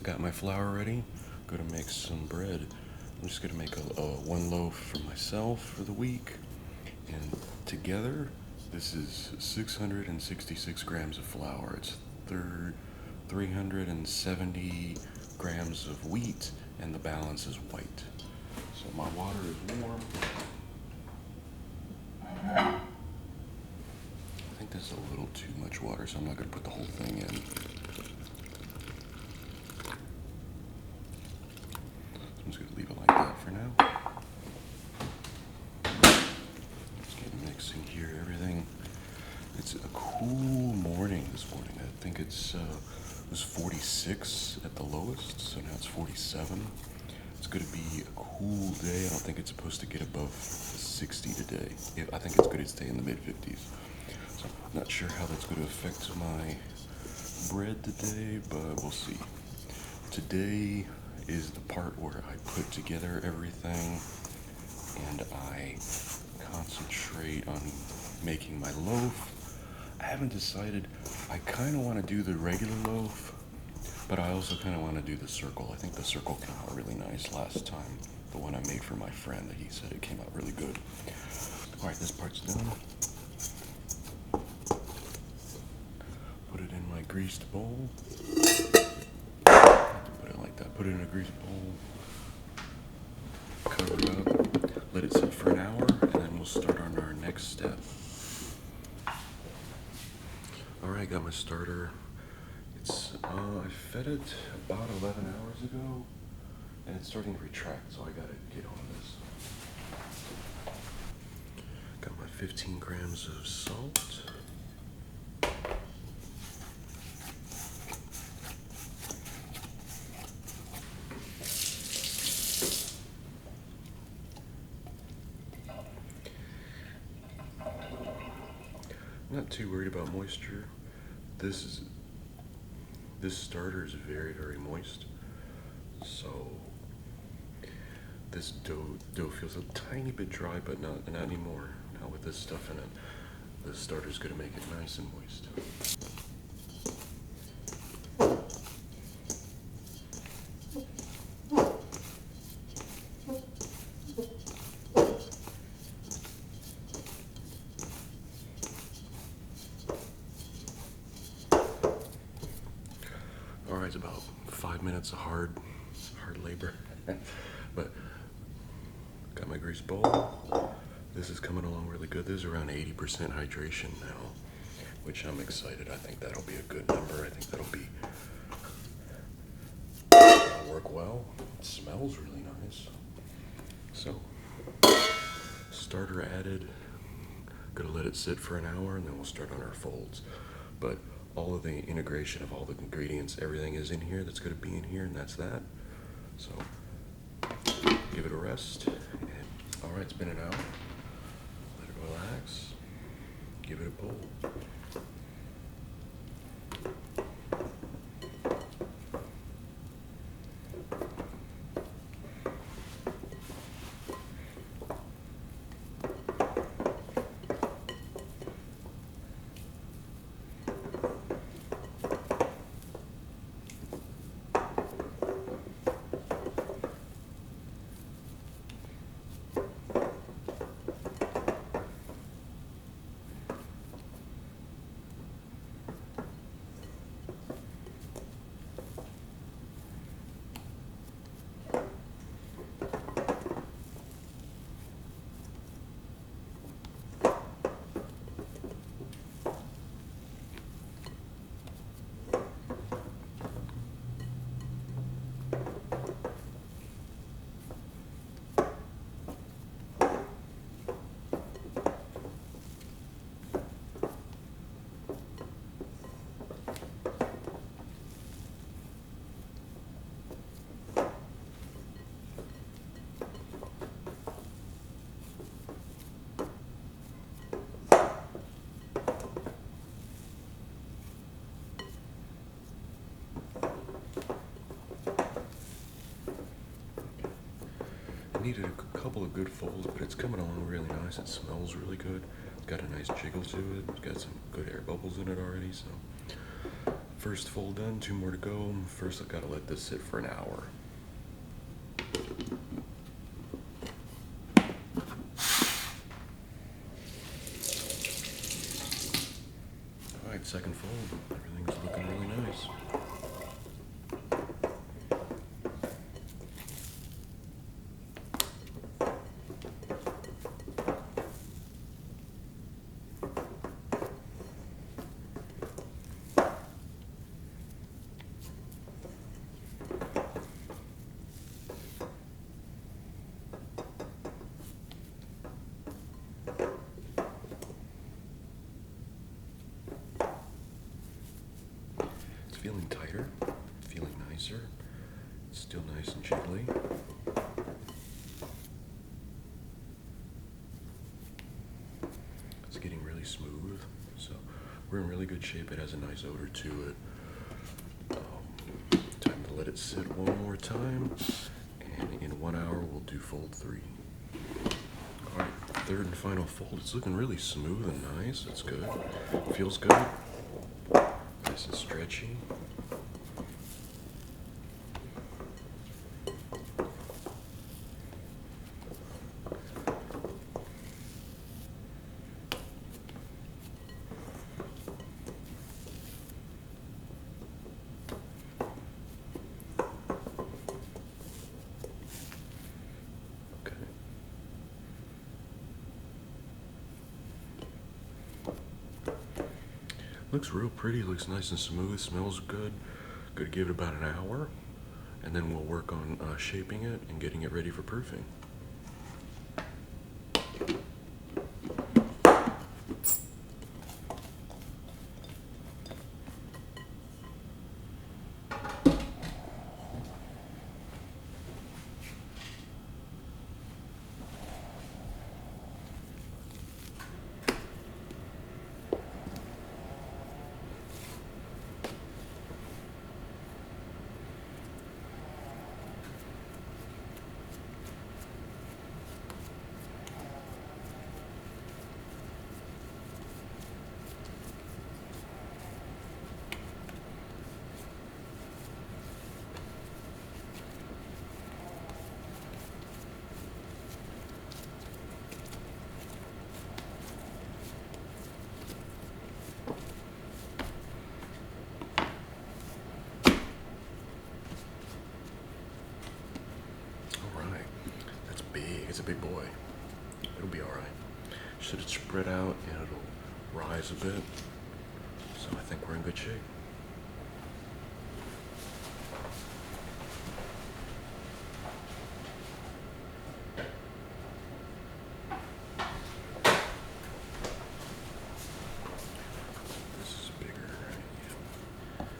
Got my flour ready. Gonna make some bread. I'm just gonna make a one loaf for myself for the week. And together, this is 666 grams of flour. It's 370 grams of wheat, and the balance is white. So my water is warm. I think this is a little too much water, so I'm not gonna put the whole thing in. I'm just gonna leave it like that for now. Just get mixing here, everything. It's a cool morning this morning. I think it was 46 at the lowest, so now it's 47. It's gonna be a cool day. I don't think it's supposed to get above 60 today. I think it's going to stay in the mid-50s. So I'm not sure how that's going to affect my bread today, but we'll see. Today is the part where I put together everything and I concentrate on making my loaf. I haven't decided. I kind of want to do the regular loaf, but I also kind of want to do the circle. I think the circle came out really nice last time. The one I made for my friend, he said it came out really good. All right, this part's done. Put it in my greased bowl. Put it like that. Put it in a greased bowl. Cover it up. Let it sit for an hour, and then we'll start on our next step. All right, got my starter. I fed it about 11 hours ago, and it's starting to retract, so I gotta get on this. Got my 15 grams of salt. Not too worried about moisture. This starter is very, very moist, so this dough feels a tiny bit dry, but not anymore. Now with this stuff in it, the starter's gonna make it nice and moist. All right, it's about 5 minutes of hard labor, but got my grease bowl. This is coming along really good. This is around 80% hydration now, which I'm excited. I think that'll be a good number. I think that'll work well. It smells really nice. So, starter added. Gonna let it sit for an hour, and then we'll start on our folds. But all of the integration of all the ingredients, everything is in here that's going to be in here, and that's that. So give it a rest. And, all right, it's been an hour. Let it relax. Give it a pull. Needed a couple of good folds, but it's coming along really nice. It smells really good. It's got a nice jiggle to it. It's got some good air bubbles in it already, so First fold done, 2 more to go. First I've got to let this sit for an hour. Alright, second fold. Everything's looking really nice. Feeling tighter, feeling nicer, still nice and jiggly. It's getting really smooth, so we're in really good shape. It has a nice odor to it. Time to let it sit one more time, and in 1 hour we'll do fold 3. Alright, third and final fold. It's looking really smooth and nice. It's good. Feels good. Nice and stretchy. Okay. Looks real pretty, looks nice and smooth, smells good. Good to give it about an hour, and then we'll work on shaping it and getting it ready for proofing. It's a big boy. It'll be alright. Should it spread out and it'll rise a bit. So I think we're in good shape. This is bigger, yeah.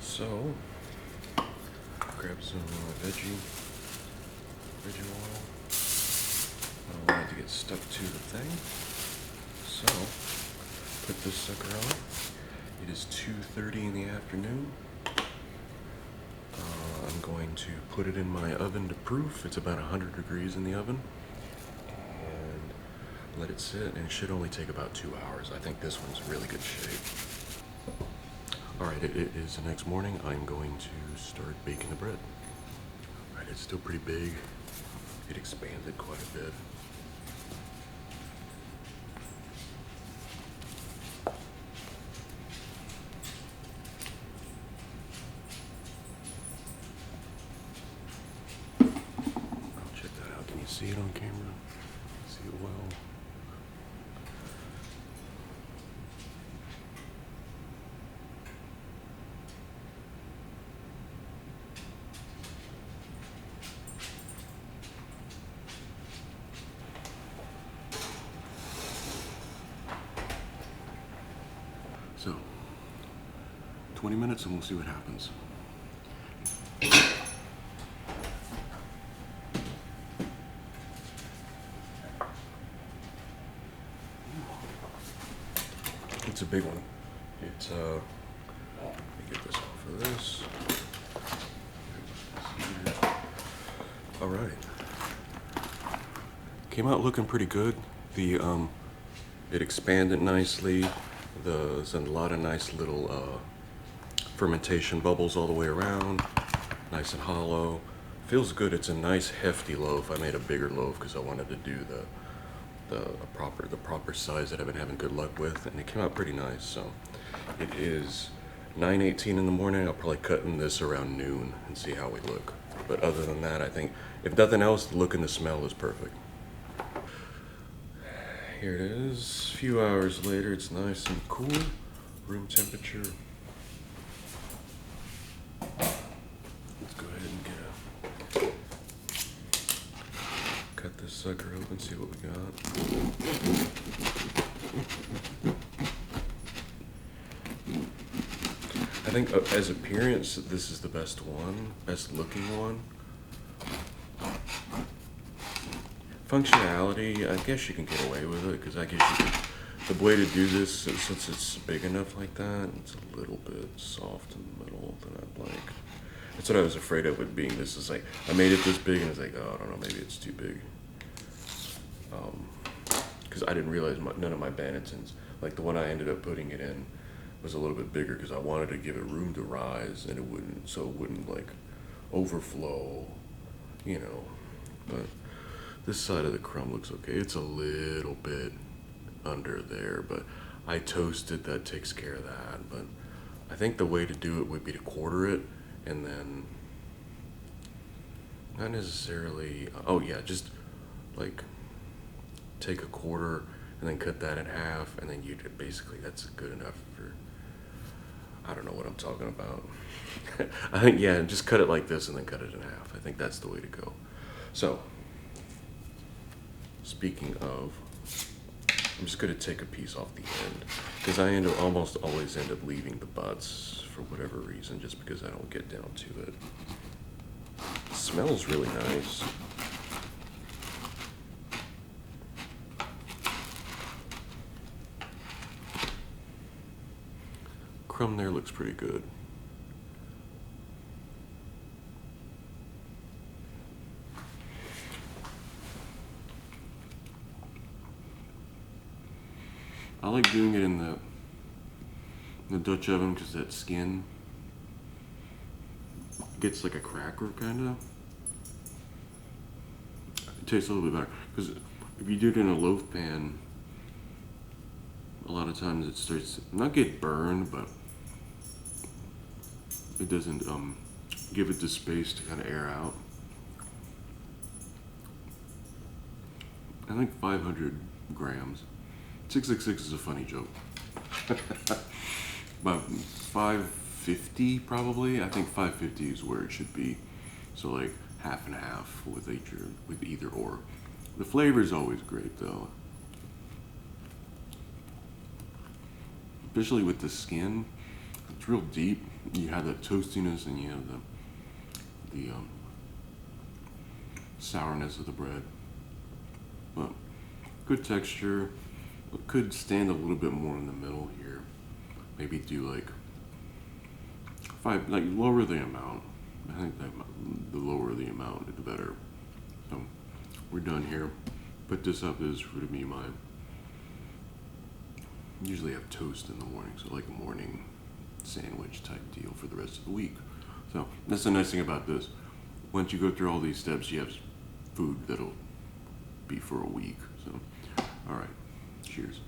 So, grab some veggie oil. I don't want it to get stuck to the thing. So, put this sucker on. It is 2:30 in the afternoon. I'm going to put it in my oven to proof. It's about 100 degrees in the oven. And let it sit, and it should only take about 2 hours. I think this one's in really good shape. Alright, it is the next morning. I'm going to start baking the bread. Alright, it's still pretty big. It expanded quite a bit. I'll check that out. Can you see it on camera? See it well? So, 20 minutes and we'll see what happens. It's a big one. It's, let me get this All right. Came out looking pretty good. It expanded nicely. There's a lot of nice little fermentation bubbles all the way around. Nice and hollow. Feels good. It's a nice hefty loaf. I made a bigger loaf because I wanted to do the proper size that I've been having good luck with, and it came out pretty nice. So it is 9:18 in the morning. I'll probably cut in this around noon and see how we look. But other than that, I think if nothing else, the look and the smell is perfect. Here it is. A few hours later, it's nice and cool, room temperature. Let's go ahead and cut this sucker open, see what we got. I think as appearance, this is the best one, best looking one. Functionality, I guess you can get away with it, because I guess you could, the way to do this, since it's big enough like that, it's a little bit soft in the middle that I'd like. That's what I was afraid of with being this. Is like, I made it this big and it's like, oh, I don't know, maybe it's too big. Because I didn't realize none of my bannetons, like the one I ended up putting it in, was a little bit bigger because I wanted to give it room to rise and it wouldn't like overflow, you know. But this side of the crumb looks okay. It's a little bit under there, but I toasted, that takes care of that. But I think the way to do it would be to quarter it and then not necessarily, oh yeah, just like take a quarter and then cut that in half, and then you basically, that's good enough for, I don't know what I'm talking about. I think, yeah, just cut it like this and then cut it in half. I think that's the way to go. So, speaking of, I'm just going to take a piece off the end, because I almost always end up leaving the butts for whatever reason, just because I don't get down to it. It smells really nice. Crumb there looks pretty good. I like doing it in the Dutch oven because that skin gets like a cracker kind of. It tastes a little bit better because if you do it in a loaf pan, a lot of times it starts not get burned, but it doesn't give it the space to kind of air out. I think 500 grams. 666 is a funny joke. But 550 probably. I think 550 is where it should be. So like half and half with either or. The flavor is always great though. Especially with the skin, it's real deep. You have that toastiness and you have the sourness of the bread. But good texture. It could stand a little bit more in the middle here. Maybe do like lower the amount. I think that the lower the amount, the better. So we're done here. Put this up. This would be mine. Usually have toast in the morning, so like a morning sandwich type deal for the rest of the week. So that's the nice thing about this. Once you go through all these steps, you have food that'll be for a week. So, all right, cheers.